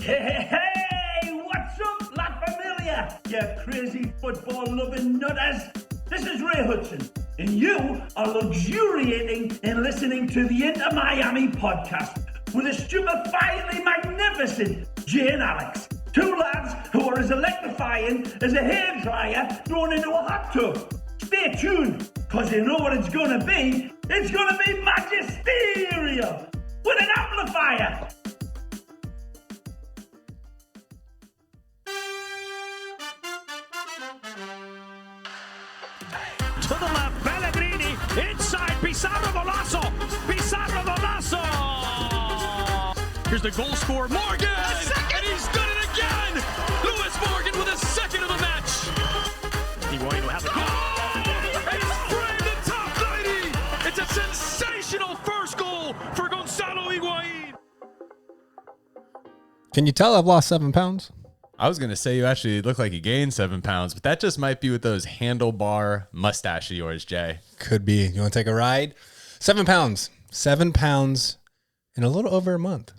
Hey, what's up, La Familia? You crazy football-loving nutters. This is Ray Hudson, and you are luxuriating in listening to the Inter Miami podcast with the stupefyingly magnificent Jay and Alex. Two lads who are as electrifying as a hairdryer thrown into a hot tub. Stay tuned, because you know what it's going to be. It's going to be magisterial with an amplifier. To the left, Pellegrini, inside, Pizarro Golazo, here's the goal scorer, Morgan, and he's done it again, Lewis Morgan with a second of the match. Higuain will have the goal, he's framed the top 90, it's a sensational first goal for Gonzalo Higuain. Can you tell I've lost 7 pounds? I was going to say you actually look like you gained 7 pounds, but that just might be with those handlebar mustache of yours, Jay. Could be. You want to take a ride? 7 pounds. 7 pounds in a little over a month.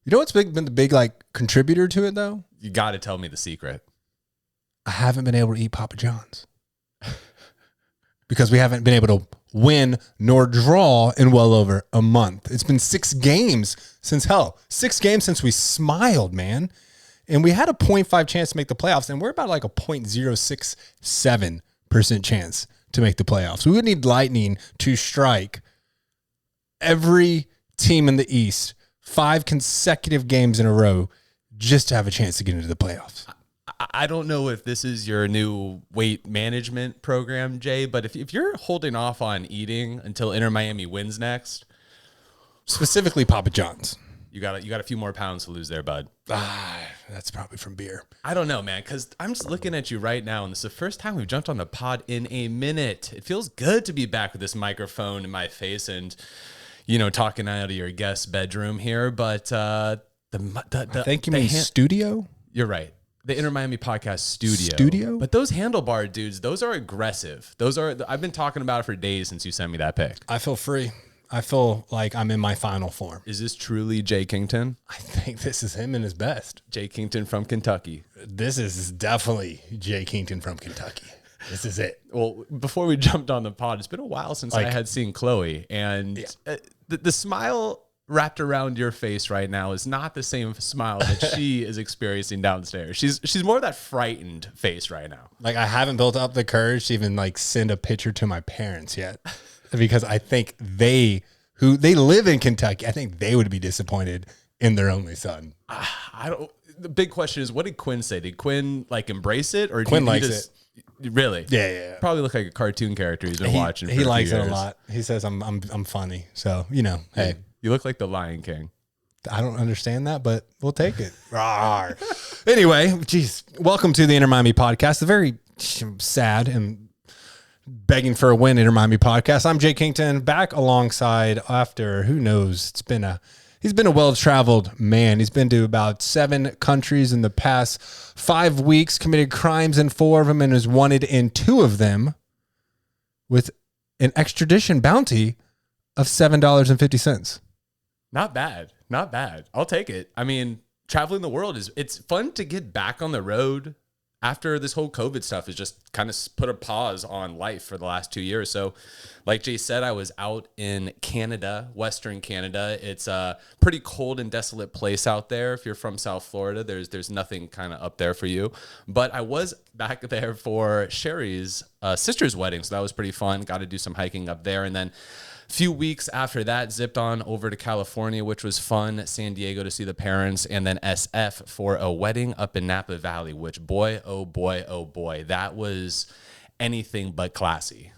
You know what's been the big contributor to it, though? You got to tell me the secret. I haven't been able to eat Papa John's. Because we haven't been able to win nor draw in well over a month. It's been 6 games since 6 games since we smiled, man. And we had a 0.5 chance to make the playoffs, and we're about like a 0.067% chance to make the playoffs. We would need lightning to strike every team in the East 5 consecutive games in a row just to have a chance to get into the playoffs. I don't know if this is your new weight management program, Jay, but if you're holding off on eating until Inter Miami wins next, specifically Papa John's, you got a few more pounds to lose there, bud. That's probably from beer. I don't know, man, because I'm just looking at you right now, and this is the first time we've jumped on the pod in a minute. It feels good to be back with this microphone in my face and, talking out of your guest bedroom here. But I think you mean studio? You're right. The Inter Miami podcast studio. But those handlebar dudes, those are aggressive. I've been talking about it for days since you sent me that pic. I feel free. I feel like I'm in my final form. Is this truly Jay Kington? I think this is him in his best. Jay Kington from Kentucky. This is definitely Jay Kington from Kentucky. This is it. Well, before we jumped on the pod, it's been a while since I had seen Chloe. And the smile wrapped around your face right now is not the same smile that she is experiencing downstairs. She's more of that frightened face right now. I haven't built up the courage to even send a picture to my parents yet. Because I think they live in Kentucky, I think they would be disappointed in their only son. The big question is, what did Quinn say? Did Quinn embrace it, or Quinn likes it? Really? Yeah. Probably look like a cartoon character he's been watching. He likes it a lot. He says I'm funny, so hey, you look like the Lion King. I don't understand that, but we'll take it. Anyway, welcome to the Inter Miami podcast. A very sad and begging for a win Inter Miami podcast. I'm Jay Kington, back alongside after who knows. He's been a well-traveled man. He's been to about 7 countries in the past 5 weeks, committed crimes in 4 of them, and is wanted in 2 of them with an extradition bounty of $7.50. Not bad. I'll take it. I mean, traveling the world it's fun to get back on the road after this whole COVID stuff has just kind of put a pause on life for the last 2 years. So like Jay said, I was out in Canada, Western Canada. It's a pretty cold and desolate place out there. If you're from South Florida, there's nothing kind of up there for you. But I was back there for Sherry's sister's wedding. So that was pretty fun. Got to do some hiking up there. And then a few weeks after that, zipped on over to California, which was fun. San Diego to see the parents, and then SF for a wedding up in Napa Valley, which boy, oh boy, that was anything but classy.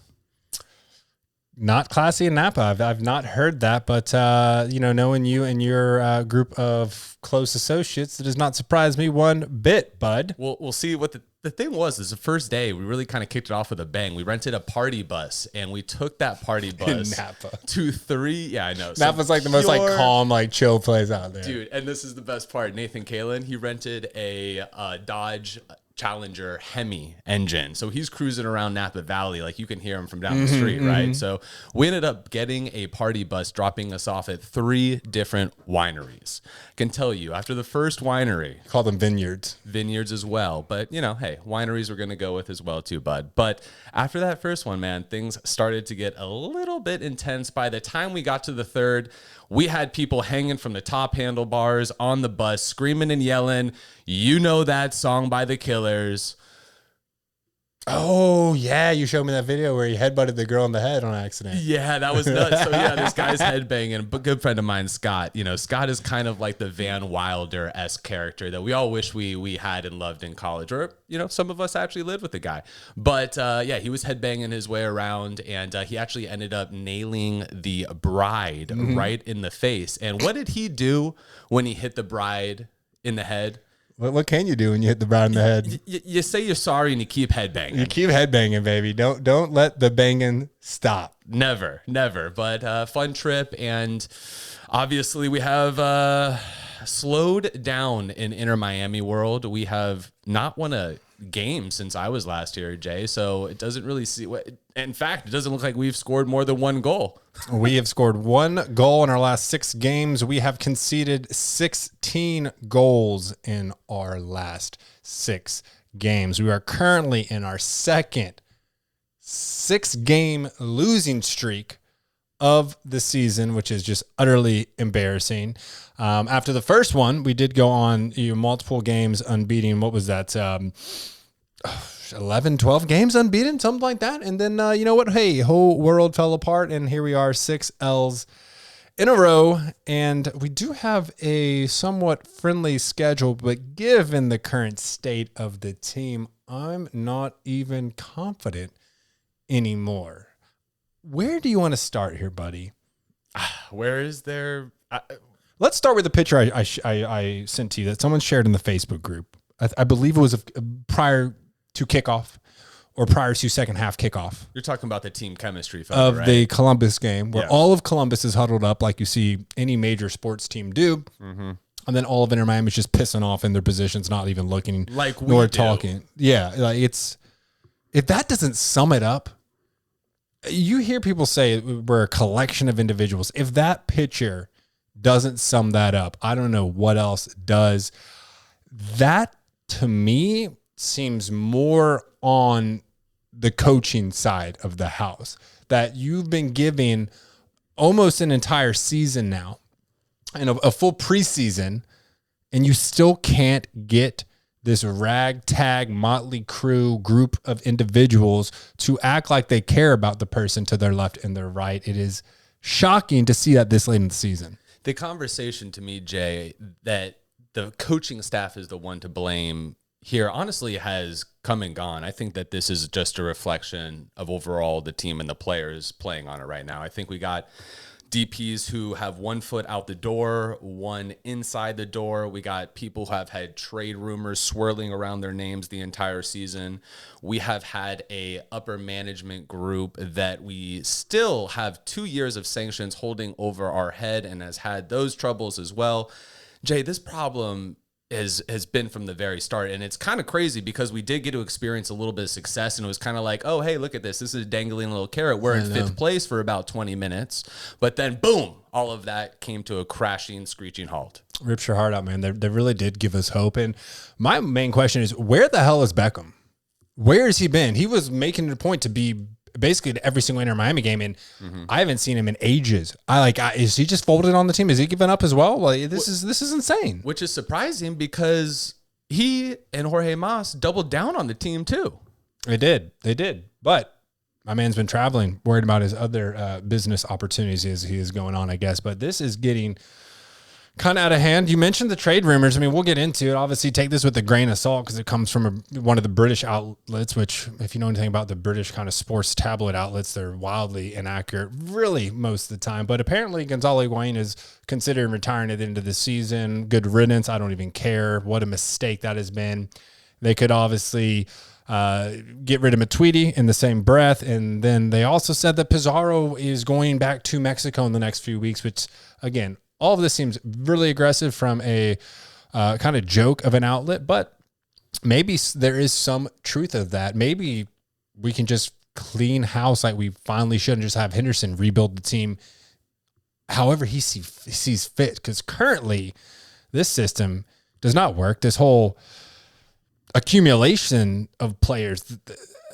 Not classy in Napa. I've not heard that, but knowing you and your group of close associates, it does not surprise me one bit, bud. We'll see what the thing was. Is the first day we really kind of kicked it off with a bang. We rented a party bus, and we took that party bus Napa to 3. Yeah, I know. Napa's the most calm, chill place out there, dude. And this is the best part. Nathan Kalin, he rented a Dodge Challenger Hemi engine. So he's cruising around Napa Valley. Like you can hear him from down the street, right? So we ended up getting a party bus dropping us off at 3 different wineries. I can tell you, after the first winery, Call them vineyards. vineyards as well. But, you know, hey, wineries we're going to go with as well too, bud. But after that first one, man, things started to get a little bit intense. By the time we got to the third, we had people hanging from the top handlebars on the bus, screaming and yelling, "You know that song by the Killers." Oh, yeah. You showed me that video where he headbutted the girl in the head on accident. Yeah, that was nuts. So yeah, this guy's headbanging. But good friend of mine, Scott. You know, Scott is kind of like the Van Wilder-esque character that we all wish we had and loved in college, or you know, some of us actually lived with the guy. But yeah, he was headbanging his way around, and he actually ended up nailing the bride right in the face. And what did he do when he hit the bride in the head? What can you do when you hit the bride in the head? You say you're sorry and you keep headbanging. You keep headbanging, baby. Don't let the banging stop. Never. But fun trip, and obviously we have slowed down in Inter Miami world. We have not won a game since I was last here, Jay. So it doesn't really in fact, it doesn't look like we've scored more than 1 goal. We have scored 1 goal in our last 6 games. We have conceded 16 goals in our last 6 games. We are currently in our second 6-game losing streak of the season, which is just utterly embarrassing. After the first one, we did go on multiple games unbeaten. What was that? 11, 12 games unbeaten, something like that. And then, you know what? Hey, whole world fell apart, and here we are, 6 L's in a row. And we do have a somewhat friendly schedule, but given the current state of the team, I'm not even confident anymore. Where do you want to start here, buddy? Where is there? Let's start with the picture I sent to you that someone shared in the Facebook group. I believe it was prior to kickoff or prior to second half kickoff. You're talking about the team chemistry photo, of right? the Columbus game, where Yeah. all of Columbus is huddled up like you see any major sports team do. And then all of Inter Miami is just pissing off in their positions, not even looking Like we nor do. talking. Yeah, like if that doesn't sum it up. You hear people say we're a collection of individuals. If that picture doesn't sum that up, I don't know what else does. That, to me, seems more on the coaching side of the house, that you've been giving almost an entire season now and a full preseason, and you still can't get this ragtag motley crew group of individuals to act like they care about the person to their left and their right. It is shocking to see that this late in the season. The conversation to me, Jay, that the coaching staff is the one to blame here, honestly, has come and gone. I think that this is just a reflection of overall the team and the players playing on it right now. I think we got DPs who have 1 foot out the door, 1 inside the door. We got people who have had trade rumors swirling around their names the entire season. We have had a upper management group that we still have 2 years of sanctions holding over our head and has had those troubles as well. Jay, this problem has been from the very start. And it's kind of crazy because we did get to experience a little bit of success, and it was kind of like, oh, hey, look at this. This is a dangling little carrot. We're in 5th place for about 20 minutes. But then, boom, all of that came to a crashing, screeching halt. Rips your heart out, man. They really did give us hope. And my main question is, where the hell is Beckham? Where has he been? He was making it a point to be basically to every single Inter Miami game, and I haven't seen him in ages. Is he just folded on the team? Is he given up as well? Like this is insane. Which is surprising because he and Jorge Mas doubled down on the team too. They did. But my man's been traveling, worried about his other business opportunities as he is going on, I guess. But this is getting kind of out of hand. You mentioned the trade rumors. I mean, we'll get into it. Obviously, take this with a grain of salt because it comes from one of the British outlets, which, if you know anything about the British kind of sports tabloid outlets, they're wildly inaccurate, really, most of the time. But apparently, Gonzalo Higuain is considering retiring at the end of the season. Good riddance. I don't even care. What a mistake that has been. They could obviously get rid of Matuidi in the same breath. And then they also said that Pizarro is going back to Mexico in the next few weeks, which, again, all of this seems really aggressive from a kind of joke of an outlet, but maybe there is some truth of that. Maybe we can just clean house like we finally should and just have Henderson rebuild the team however he sees fit. Because currently this system does not work. This whole accumulation of players,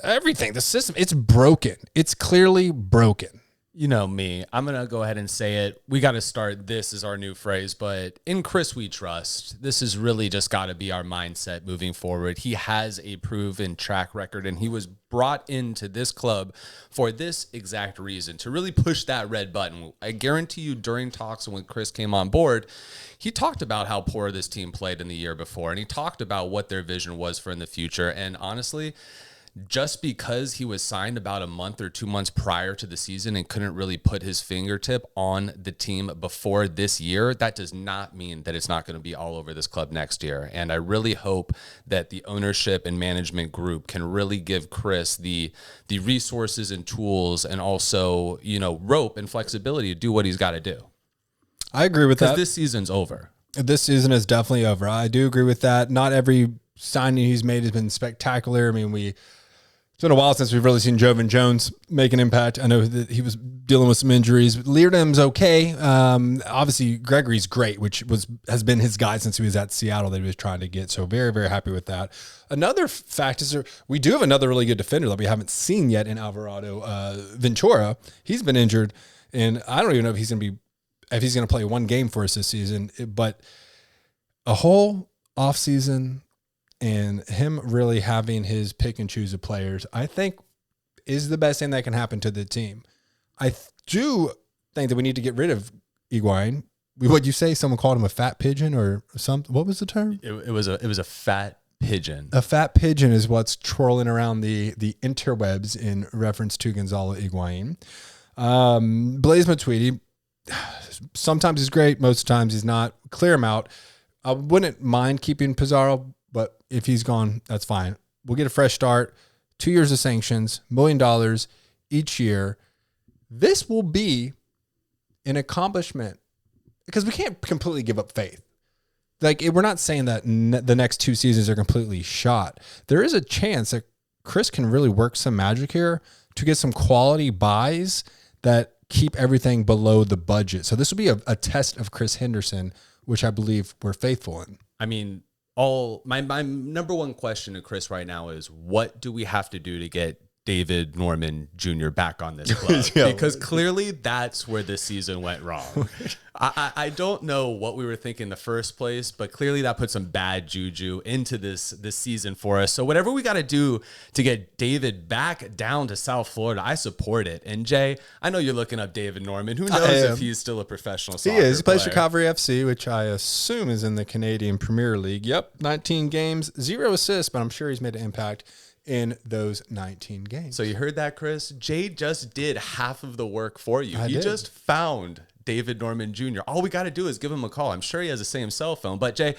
everything, the system, it's broken. It's clearly broken. You know me, I'm going to go ahead and say it. We got to start this as our new phrase, but in Chris we trust. This has really just got to be our mindset moving forward. He has a proven track record, and he was brought into this club for this exact reason, to really push that red button. I guarantee you during talks when Chris came on board, he talked about how poor this team played in the year before, and he talked about what their vision was for in the future. And honestly, just because he was signed about a month or 2 months prior to the season and couldn't really put his fingertip on the team before this year, that does not mean that it's not going to be all over this club next year. And I really hope that the ownership and management group can really give Chris the resources and tools, and also, rope and flexibility to do what he's got to do. I agree with that. Because this season's over. This season is definitely over. I do agree with that. Not every signing he's made has been spectacular. I mean, it's been a while since we've really seen Jovan Jones make an impact. I know that he was dealing with some injuries, but Leardham's okay. Obviously, Gregory's great, which has been his guy since he was at Seattle that he was trying to get. So very, very happy with that. Another fact is we do have another really good defender that we haven't seen yet in Alvarado Ventura. He's been injured, and I don't even know if he's going to play one game for us this season. But a whole offseason and him really having his pick and choose of players, I think, is the best thing that can happen to the team. I do think that we need to get rid of Higuain. What'd you say? Someone called him a fat pigeon or something? What was the term? It was a fat pigeon. A fat pigeon is what's twirling around the interwebs in reference to Gonzalo Higuain. Blaise Matuidi, sometimes he's great, most times he's not. Clear him out. I wouldn't mind keeping Pizarro, but if he's gone, that's fine. We'll get a fresh start. 2 years of sanctions, $1 million each year. This will be an accomplishment because we can't completely give up faith. Like, we're not saying that the next 2 seasons are completely shot. There is a chance that Chris can really work some magic here to get some quality buys that keep everything below the budget. So this will be a test of Chris Henderson, which I believe we're faithful in. I mean, my number one question to Chris right now is, what do we have to do to get David Norman Jr. back on this club? Yeah. Because clearly that's where this season went wrong. I don't know what we were thinking in the first place, but clearly that put some bad juju into this season for us. So whatever we got to do to get David back down to South Florida, I support it. And Jay, I know you're looking up David Norman. Who knows if he's still a professional soccer player. He plays for Calgary FC, which I assume is in the Canadian Premier League. Yep, 19 games, 0 assists, but I'm sure he's made an impact in those 19 games. So you heard that, Chris? Jay just did half of the work for you. He just found David Norman Jr. All we got to do is give him a call. I'm sure he has the same cell phone. But Jay,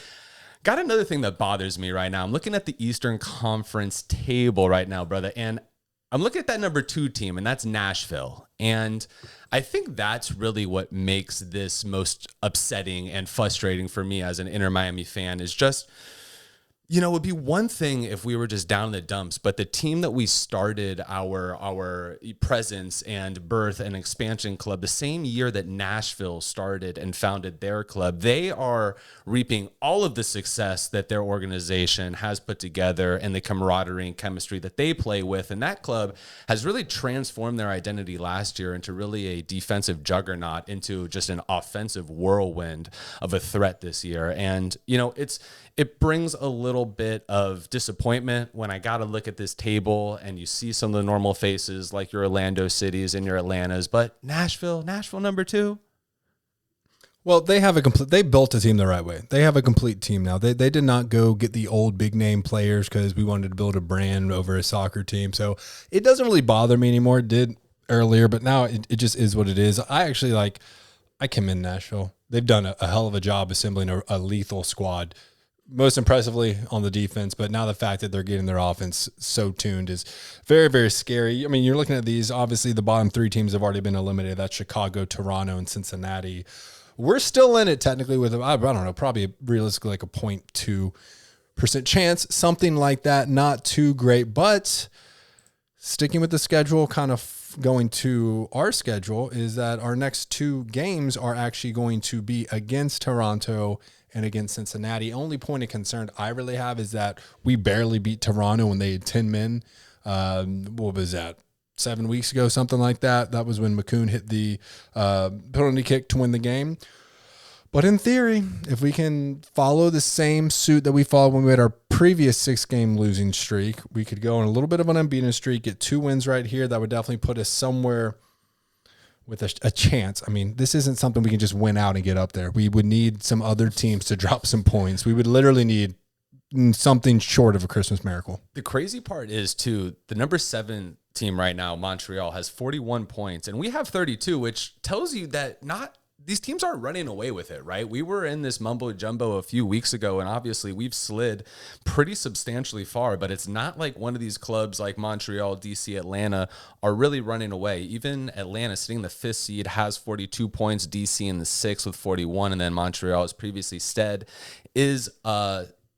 got another thing that bothers me right now. I'm looking at the Eastern Conference table right now, brother, and I'm looking at that number 2 team, and that's Nashville. And I think that's really what makes this most upsetting and frustrating for me as an Inter Miami fan, is just, it would be one thing if we were just down in the dumps, but the team that we started our presence and birth and expansion club the same year that Nashville started and founded their club, they are reaping all of the success that their organization has put together and the camaraderie and chemistry that they play with. And that club has really transformed their identity last year into really a defensive juggernaut, into just an offensive whirlwind of a threat this year. And, it brings a little bit of disappointment when I got to look at this table and you see some of the normal faces like your Orlando Cities and your Atlantas, but Nashville number 2. Well, they built a team the right way. They have a complete team now. They did not go get the old big name players because we wanted to build a brand over a soccer team. So it doesn't really bother me anymore. It did earlier, but now it just is what it is. I commend Nashville. They've done a hell of a job assembling a lethal squad. Most impressively on the defense, but now the fact that they're getting their offense so tuned is very, very scary. I mean, you're looking at these, obviously the bottom 3 teams have already been eliminated. That's Chicago, Toronto, and Cincinnati. We're still in it technically with, I don't know, probably realistically like a 0.2 chance, something like that. Not too great, but sticking with the schedule, kind of going to our schedule, is that our next 2 games are actually going to be against Toronto and against Cincinnati. Only point of concern I really have is that we barely beat Toronto when they had 10 men. What was that? 7 weeks ago, something like that. That was when McCoon hit the penalty kick to win the game. But in theory, if we can follow the same suit that we followed when we had our previous 6-game losing streak, we could go on a little bit of an unbeaten streak, get 2 wins right here. That would definitely put us somewhere with a chance. I mean, this isn't something we can just win out and get up there. We would need some other teams to drop some points. We would literally need something short of a Christmas miracle. The crazy part is, too, the number 7 team right now, Montreal, has 41 points, and we have 32, which tells you that these teams aren't running away with it, right? We were in this mumbo jumbo a few weeks ago, and obviously we've slid pretty substantially far, but it's not like one of these clubs like Montreal, DC, Atlanta are really running away. Even Atlanta, sitting in the 5th seed, has 42 points, DC in the 6th with 41, and then Montreal, as previously said, is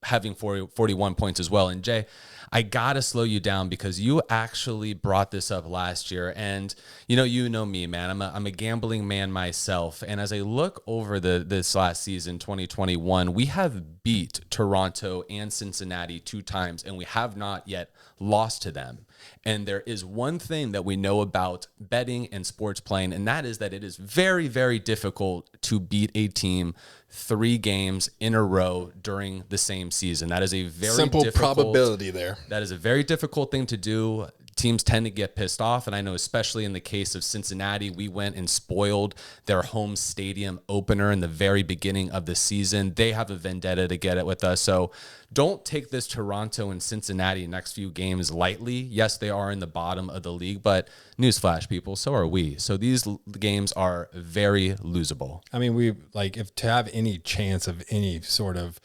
having 41 points as well. And Jay, I got to slow you down because you actually brought this up last year. And you know me, man, I'm a gambling man myself. And as I look over this last season, 2021, we have beat Toronto and Cincinnati 2 times, and we have not yet lost to them. And there is one thing that we know about betting and sports playing, and that is that it is very, very difficult to beat a team 3 games in a row during the same season. That is a very simple probability there. That is a very difficult thing to do. Teams tend to get pissed off, and I know especially in the case of Cincinnati, we went and spoiled their home stadium opener in the very beginning of the season. They have a vendetta to get it with us, so don't take this Toronto and Cincinnati next few games lightly. Yes, they are in the bottom of the league, but newsflash, people, so are we. So these games are very losable. I mean, if to have any chance of any sort of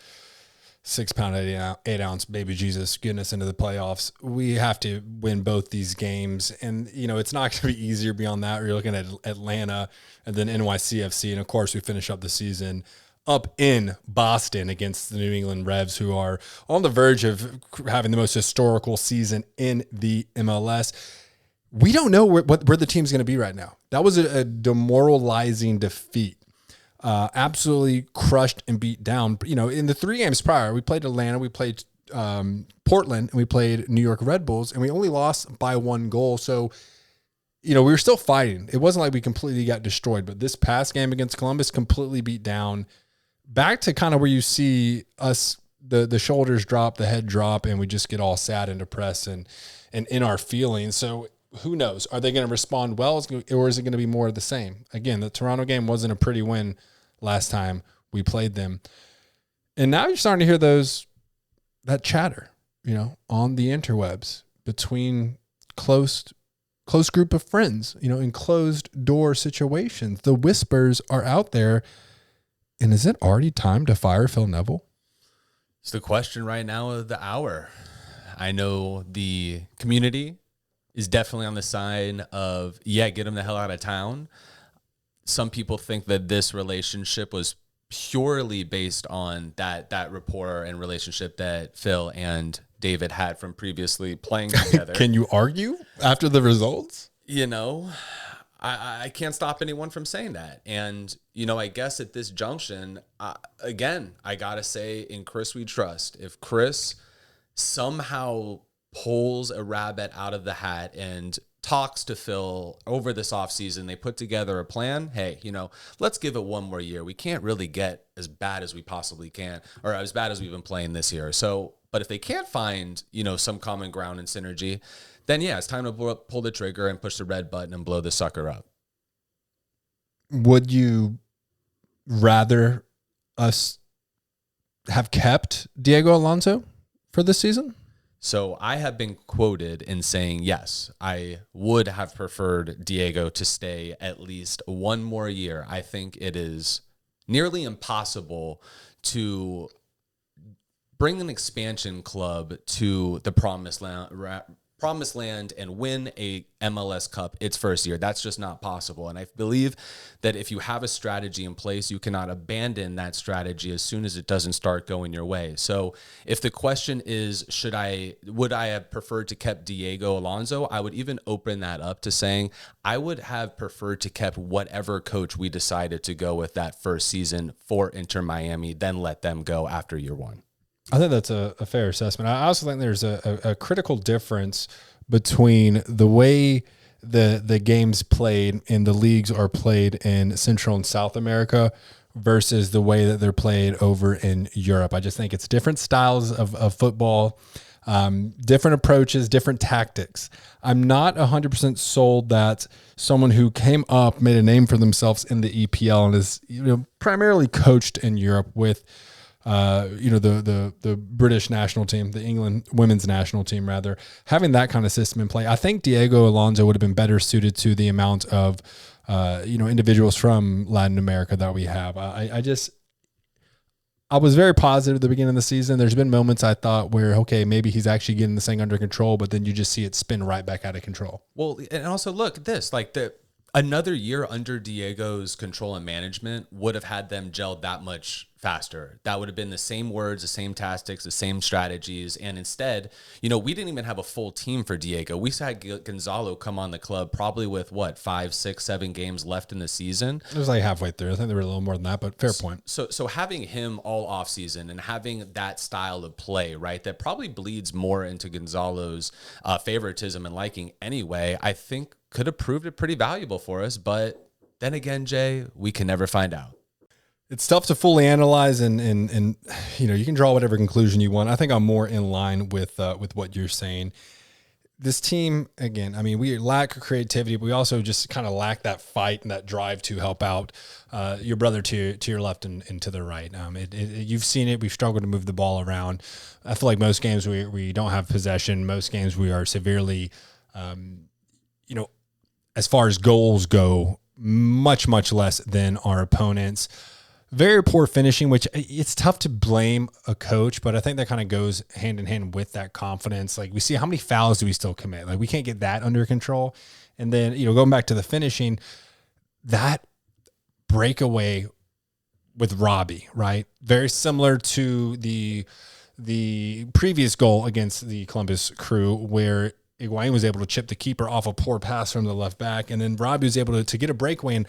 6-pound, 8-ounce baby Jesus getting us into the playoffs, we have to win both these games. And, it's not going to be easier beyond that. You're looking at Atlanta and then NYCFC. And, of course, we finish up the season up in Boston against the New England Revs, who are on the verge of having the most historical season in the MLS. We don't know where the team's going to be right now. That was a demoralizing defeat. Absolutely crushed and beat down. In the 3 games prior, we played Atlanta, we played Portland, and we played New York Red Bulls, and we only lost by 1 goal. So, we were still fighting. It wasn't like we completely got destroyed, but this past game against Columbus completely beat down. Back to kind of where you see us, the shoulders drop, the head drop, and we just get all sad and depressed and in our feelings. So who knows? Are they going to respond well, or is it going to be more of the same? Again, the Toronto game wasn't a pretty win last time we played them. And now you're starting to hear that chatter, on the interwebs between close group of friends, in closed door situations. The whispers are out there. And is it already time to fire Phil Neville? It's the question right now of the hour. I know the community is definitely on the side of, get him the hell out of town. Some people think that this relationship was purely based on that rapport and relationship that Phil and David had from previously playing together. Can you argue after the results? I can't stop anyone from saying that. And, I guess at this junction, again, I got to say, in Chris we trust. If Chris somehow pulls a rabbit out of the hat and talks to Phil over this offseason, they put together a plan. Hey, let's give it 1 more year. We can't really get as bad as we possibly can, or as bad as we've been playing this year. So, but if they can't find, some common ground and synergy, then it's time to pull the trigger and push the red button and blow the sucker up. Would you rather us have kept Diego Alonso for this season? So I have been quoted in saying, yes, I would have preferred Diego to stay at least 1 more year. I think it is nearly impossible to bring an expansion club to the promised land promised land and win a MLS Cup its first year. That's just not possible. And I believe that if you have a strategy in place, you cannot abandon that strategy as soon as it doesn't start going your way. So if the question is, would I have preferred to kept Diego Alonso? I would even open that up to saying I would have preferred to kept whatever coach we decided to go with that first season for Inter Miami, then let them go after year one. I think that's a fair assessment. I also think there's a critical difference between the way the games played in the leagues are played in Central and South America versus the way that they're played over in Europe. I just think it's different styles of football, different approaches, different tactics. I'm not 100% sold that someone who came up, made a name for themselves in the EPL and is primarily coached in Europe with the British national team, the England women's national team, rather, having that kind of system in play. I think Diego Alonso would have been better suited to the amount of, individuals from Latin America that we have. I was very positive at the beginning of the season. There's been moments I thought where, okay, maybe he's actually getting this thing under control, but then you just see it spin right back out of control. Well, and also look at this, another year under Diego's control and management would have had them gelled that much faster. That would have been the same words, the same tactics, the same strategies. And instead, we didn't even have a full team for Diego. We had Gonzalo come on the club probably with 5, 6, 7 games left in the season. It was like halfway through. I think they were a little more than that, but fair point. So having him all off season and having that style of play, right, that probably bleeds more into Gonzalo's favoritism and liking anyway, I think could have proved it pretty valuable for us. But then again, Jay, we can never find out. It's tough to fully analyze and you can draw whatever conclusion you want. I think I'm more in line with what you're saying. This team, again, we lack creativity, but we also just kind of lack that fight and that drive to help out your brother to your left and to the right. You've seen it. We've struggled to move the ball around. I feel like most games we don't have possession. Most games we are severely, as far as goals go, much, much less than our opponents. Very poor finishing, which it's tough to blame a coach, but I think that kind of goes hand in hand with that confidence. Like, we see how many fouls do we still commit? Like, we can't get that under control. And then, going back to the finishing, that breakaway with Robbie, right? Very similar to the previous goal against the Columbus Crew, where Higuain was able to chip the keeper off a poor pass from the left back, and then Robbie was able to get a breakaway. And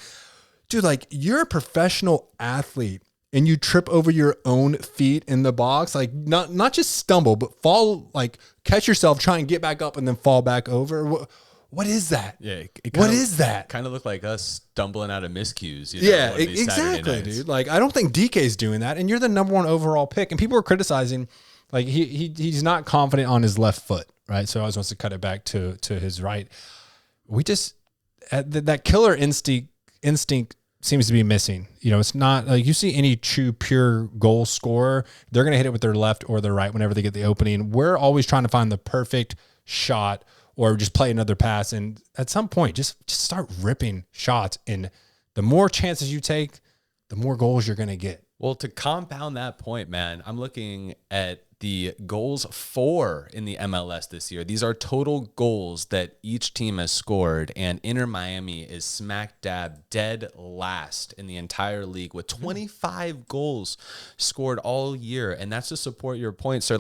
dude, you're a professional athlete and you trip over your own feet in the box, not just stumble, but fall, catch yourself, try and get back up and then fall back over. What is that? Yeah. What is that? Kind of looked like us stumbling out of miscues. Yeah, exactly, dude. I don't think DK's doing that. And you're the number 1 overall pick. And people are criticizing, he's not confident on his left foot, right? So he always wants to cut it back to his right. We just, that killer instinct seems to be missing. It's not like you see any true pure goal scorer, they're going to hit it with their left or their right whenever they get the opening. We're always trying to find the perfect shot or just play another pass. And at some point, just start ripping shots. And the more chances you take, the more goals you're going to get. Well, to compound that point, man, I'm looking at the goals for in the MLS this year. These are total goals that each team has scored, and Inter Miami is smack dab dead last in the entire league with 25 goals scored all year. And that's to support your point, sir.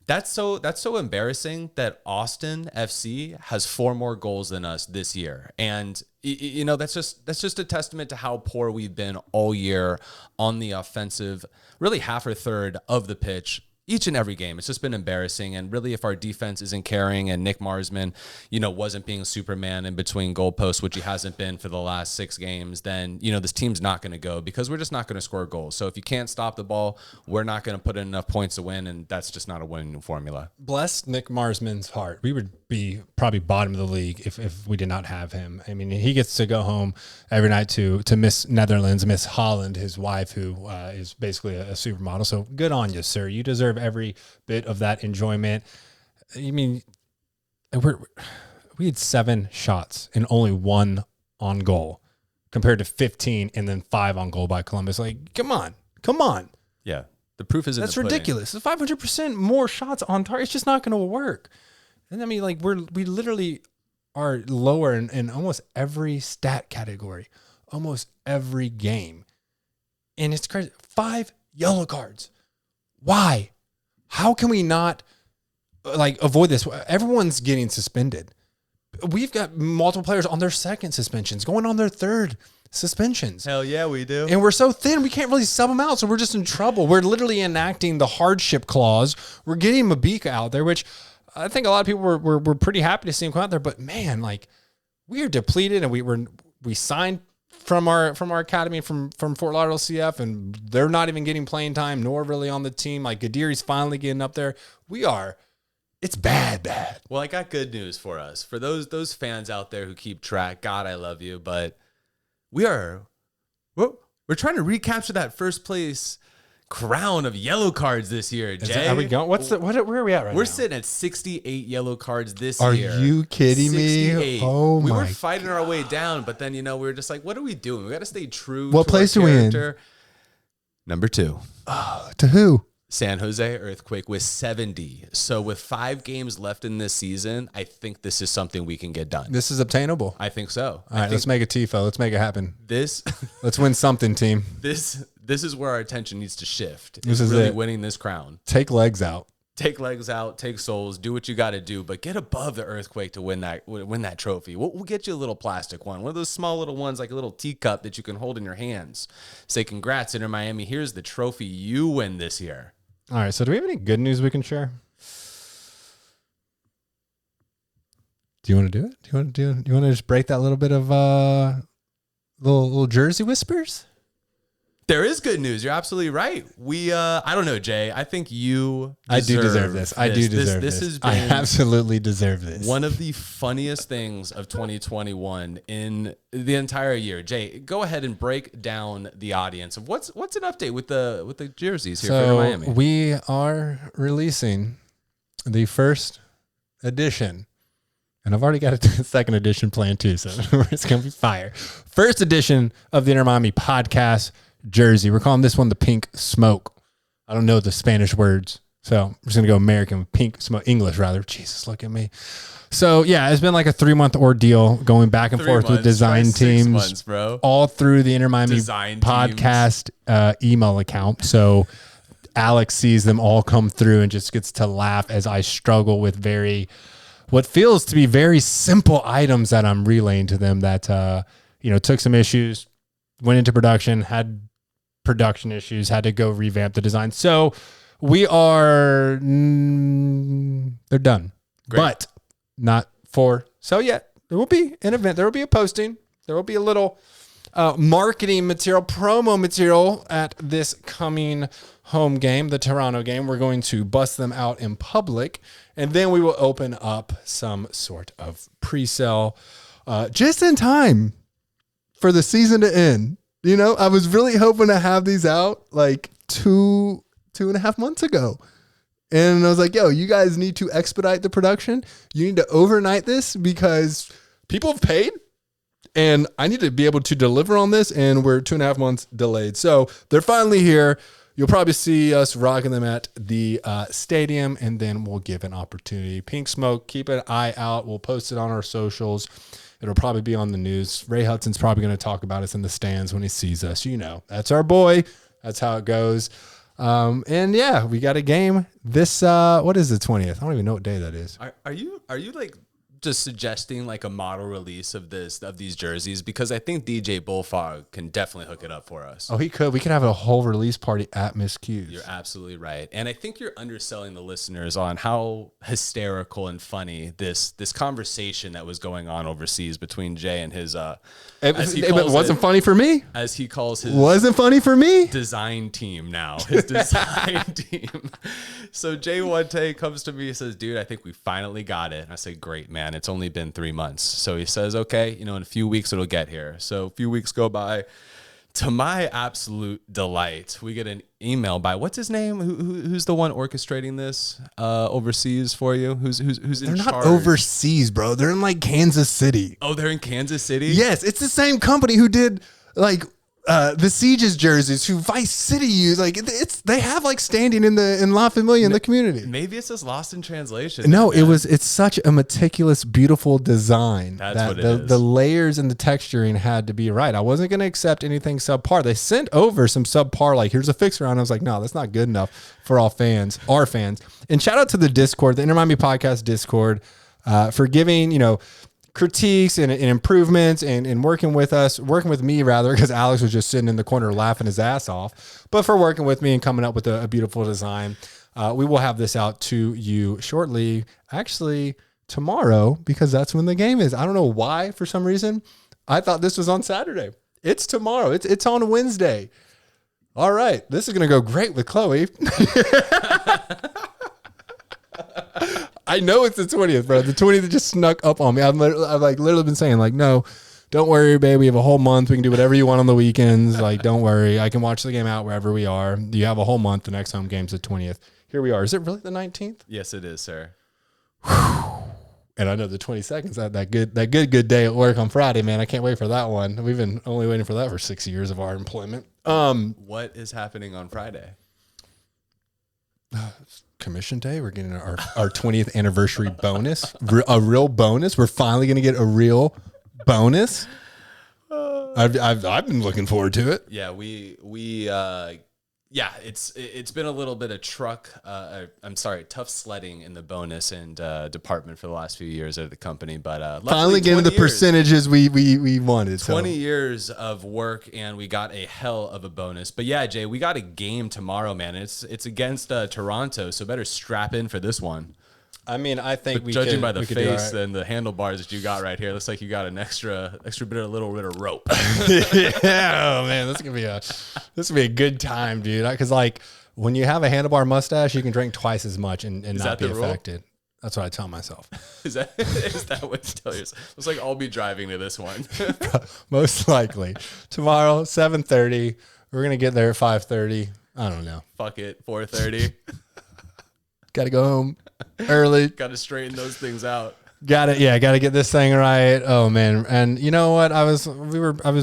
That's so embarrassing that Austin FC has 4 more goals than us this year. And that's just a testament to how poor we've been all year on the offensive, really half or third of the pitch. Each and every game, it's just been embarrassing. And really, if our defense isn't carrying and Nick Marsman, wasn't being Superman in between goalposts, which he hasn't been for the last 6 games, then, this team's not going to go because we're just not going to score goals. So if you can't stop the ball, we're not going to put in enough points to win. And that's just not a winning formula. Bless Nick Marsman's heart. We would be probably bottom of the league if we did not have him. He gets to go home every night to Miss Netherlands, Miss Holland, his wife, who is basically a supermodel. So good on you, sir. You deserve every bit of that enjoyment. We had 7 shots and only 1 on goal compared to 15 and then 5 on goal by Columbus. Come on. Yeah. The proof is in the pudding. That's ridiculous. It's 500% more shots on target. It's just not going to work. And I mean, like we literally are lower in almost every stat category, almost every game. And it's crazy. 5 yellow cards. Why? How can we not like avoid this? Everyone's getting suspended. We've got multiple players on their second suspensions, going on their third suspensions. Hell yeah, we do. And we're so thin, we can't really sub them out. So we're just in trouble. We're literally enacting the hardship clause. We're getting Mabika out there, which I think a lot of people were pretty happy to see him come out there. But man, like we are depleted, and we signed from our academy from Fort Lauderdale CF, and they're not even getting playing time, nor really on the team. Like Gadiri's finally getting up there. It's bad. Well, I got good news for us. For those fans out there who keep track, God, I love you, but we're trying to recapture that first place crown of yellow cards this year, Jay. Are we going? Where are we at right now? We're sitting at 68 yellow cards this Are year. Are you kidding 68. me? Oh my! We were fighting our way down, but then we were just like, what are we doing? We got to stay true. What to place our are we in? character. Number 2. To who? San Jose Earthquake with 70. So with 5 games left in this season, I think this is something we can get done. This is obtainable. I think so. All right, let's make a TIFO. Let's make it happen. This Let's win something, team. this is where our attention needs to shift. This It's is really it. winning this crown. Take legs out. Take legs out, take souls, do what you got to do, but get above the Earthquake to win that trophy. We'll get you a little plastic one of those small little ones, like a little teacup that you can hold in your hands. Say, congrats, Inter Miami. Here's the trophy you win this year. All right. So do we have any good news we can share? Do you want to do it? Do you want to just break that little bit of little Jersey whispers? There is good news. You're absolutely right. I don't know, Jay. I think I do deserve this. I do deserve this. This has been I absolutely deserve this. one of the funniest things of 2021 in the entire year. Jay, go ahead and break down the audience of what's an update with the jerseys here for Miami. We are releasing the first edition. And I've already got a second edition planned too, so it's going to be fire. First edition of the Inter Miami podcast jersey. We're calling this one the Pink Smoke. I don't know the Spanish words, so I'm just going to go American, Pink Smoke, English rather. Jesus, look at me. So, yeah, it's been like a 3-month ordeal going back and forth with design teams 6 months, bro. all through the Inter Miami Design podcast email account. So Alex sees them all come through and just gets to laugh as I struggle with what feels to be very simple items that I'm relaying to them that, took some issues, went into production, had production issues, had to go revamp the design. So we are, they're done, Great. but not for sale yet. There will be an event. There will be a posting. There will be a little marketing material, promo material at this coming home game, the Toronto game. We're going to bust them out in public, and then we will open up some sort of pre-sale just in time for the season to end. I was really hoping to have these out like 2.5 months ago. And I was like, yo, you guys need to expedite the production. You need to overnight this because people have paid and I need to be able to deliver on this. And we're 2.5 months delayed. So they're finally here. You'll probably see us rocking them at the stadium, and then we'll give an opportunity. Pink Smoke, keep an eye out. We'll post it on our socials. It'll probably be on the news. Ray Hudson's probably going to talk about us in the stands when he sees us. That's our boy. That's how it goes. And yeah, we got a game this, what is the 20th? I don't even know what day that is. Are you like just suggesting like a model release of these jerseys? Because I think DJ Bullfog can definitely hook it up for us. Oh, he could. We could have a whole release party at Miss Q's. You're absolutely right. And I think you're underselling the listeners on how hysterical and funny this conversation that was going on overseas between Jay and his It wasn't funny for me. As he calls his wasn't funny for me. Design team now. His design team. So Jay one day comes to me and says, dude, I think we finally got it. And I say, great, man. It's only been 3 months. So he says, okay, in a few weeks it'll get here. So a few weeks go by. To my absolute delight, we get an email by what's his name? Who's the one orchestrating this overseas for you? Who's in charge? They're not overseas, bro. They're in like Kansas City. Oh, they're in Kansas City? Yes, it's the same company who did like the Siege's jerseys, who Vice City use. Like they have like standing in La Familia in the community. Maybe it's just lost in translation. No, it's such a meticulous, beautiful design. That's that what it is. The layers and the texturing had to be right. I wasn't going to accept anything subpar. They sent over some subpar, like here's a fixer on. I was like, no, that's not good enough for our fans. And shout out to the Discord, the Inter Miami Podcast Discord, for giving, critiques and improvements and working with me rather, because Alex was just sitting in the corner laughing his ass off, but for working with me and coming up with a beautiful design. We will have this out to you shortly, actually tomorrow, because that's when the game is. I don't know why, for some reason, I thought this was on Saturday. It's tomorrow. It's on Wednesday. All right. This is going to go great with Chloe. I know it's the 20th, bro. The 20th just snuck up on me. I've like literally been saying like, no, don't worry, babe. We have a whole month. We can do whatever you want on the weekends. Like, don't worry. I can watch the game out wherever we are. You have a whole month. The next home game's the 20th. Here we are. Is it really the 19th? Yes, it is, sir. And I know the 22nd's that good day at work on Friday, man. I can't wait for that one. We've been only waiting for that for 6 years of our employment. What is happening on Friday? Commission day. We're getting our 20th anniversary bonus, a real bonus. We're finally going to get a real bonus. I've been looking forward to it. Yeah, it's been a little bit of tough sledding in the bonus and department for the last few years at the company, but finally getting the percentages we wanted. 20 years of work, and we got a hell of a bonus. But yeah, Jay, we got a game tomorrow, man. It's against Toronto, so better strap in for this one. I mean, I think judging by the face and the handlebars that you got right here, looks like you got an extra little bit of rope. Yeah, oh, man, this is gonna be a good time, dude. Because like when you have a handlebar mustache, you can drink twice as much and not be affected. That's what I tell myself. Is that what you tell yourself? Looks like I'll be driving to this one. Most likely tomorrow, 7:30. We're gonna get there at 5:30. I don't know. Fuck it, 4:30. Got to go home early. Got to straighten those things out. Got to get this thing right. Oh man. And you know what? I was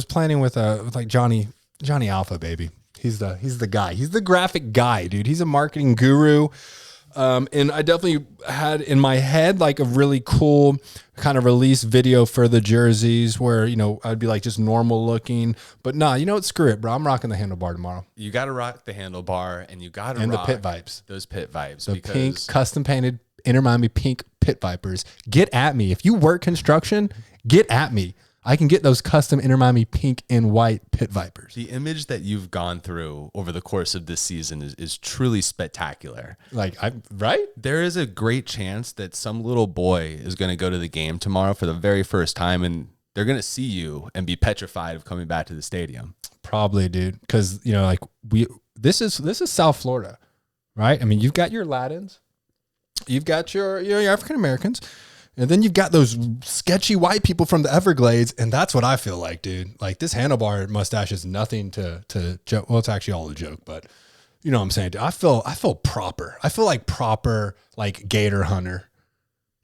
planning with like Johnny Alpha, baby. He's the guy. He's the graphic guy, dude. He's a marketing guru. And I definitely had in my head like a really cool kind of release video for the jerseys where, I'd be like just normal looking, but nah, you know what? Screw it, bro. I'm rocking the handlebar tomorrow. You got to rock the handlebar, and you got to rock the pit vipes. Those pit vipes. The pink custom painted Inter Miami pink pit vipers. Get at me. If you work construction, get at me. I can get those custom Inter Miami pink and white pit vipers. The image that you've gone through over the course of this season is truly spectacular. Right? There is a great chance that some little boy is going to go to the game tomorrow for the very first time, and they're going to see you and be petrified of coming back to the stadium. Probably, dude. Because this is South Florida, right? I mean, you've got your Latins, you've got your African Americans. And then you've got those sketchy white people from the Everglades, and that's what I feel like, dude. Like this handlebar mustache is nothing to joke. Well, it's actually all a joke, but you know what I'm saying, dude. I feel proper. I feel like proper, like gator hunter.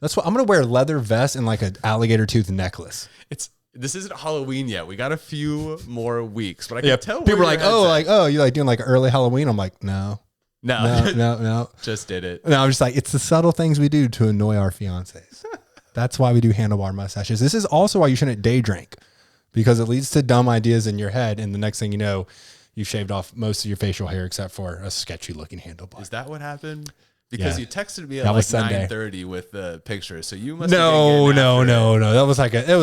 That's what I'm gonna wear. A leather vest and like an alligator tooth necklace. This isn't Halloween yet. We got a few more weeks, but I can tell people are like, you like doing like early Halloween. I'm like, no. Just did it. No, I'm just like, it's the subtle things we do to annoy our fiancés. That's why we do handlebar mustaches. This is also why you shouldn't day drink, because it leads to dumb ideas in your head. And the next thing you know, you've shaved off most of your facial hair except for a sketchy looking handlebar. Is that what happened? Because you texted me at like 9:30 with the picture. So you must No. That was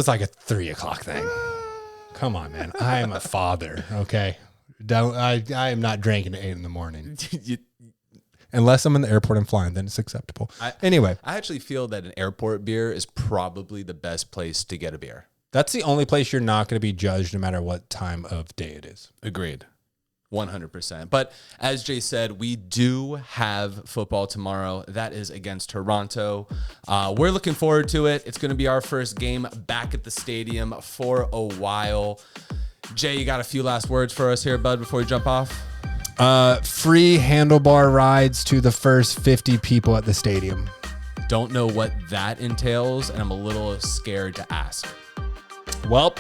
like a 3 o'clock thing. Come on, man. I am a father. Okay. I am not drinking at 8 in the morning. Unless I'm in the airport and flying, then it's acceptable. Anyway. I actually feel that an airport beer is probably the best place to get a beer. That's the only place you're not going to be judged no matter what time of day it is. Agreed. 100%. But as Jay said, we do have football tomorrow. That is against Toronto. We're looking forward to it. It's going to be our first game back at the stadium for a while. Jay, you got a few last words for us here, bud, before we jump off? Free handlebar rides to the first 50 people at the stadium. Don't know what that entails, and I'm a little scared to ask. Well,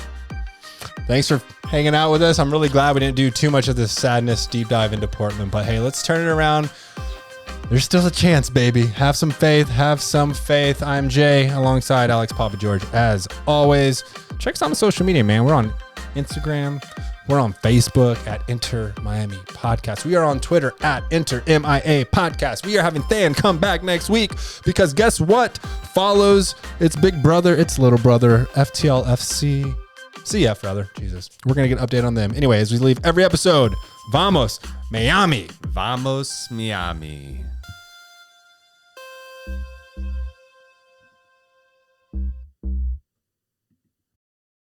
Thanks for hanging out with us. I'm really glad we didn't do too much of this sadness deep dive into Portland. But hey, let's turn it around. There's still a chance, baby. Have some faith. Have some faith. I'm Jay alongside Alex Papa George. As always, check us out on social media, man. We're on Instagram. We're on Facebook at Enter Miami Podcast. We are on Twitter at Enter MIA Podcast. We are having Than come back next week because guess what? Follows its big brother, its little brother, FTLFC. CF, rather. Jesus. We're going to get an update on them. Anyway, as we leave every episode, Vamos, Miami. Vamos, Miami.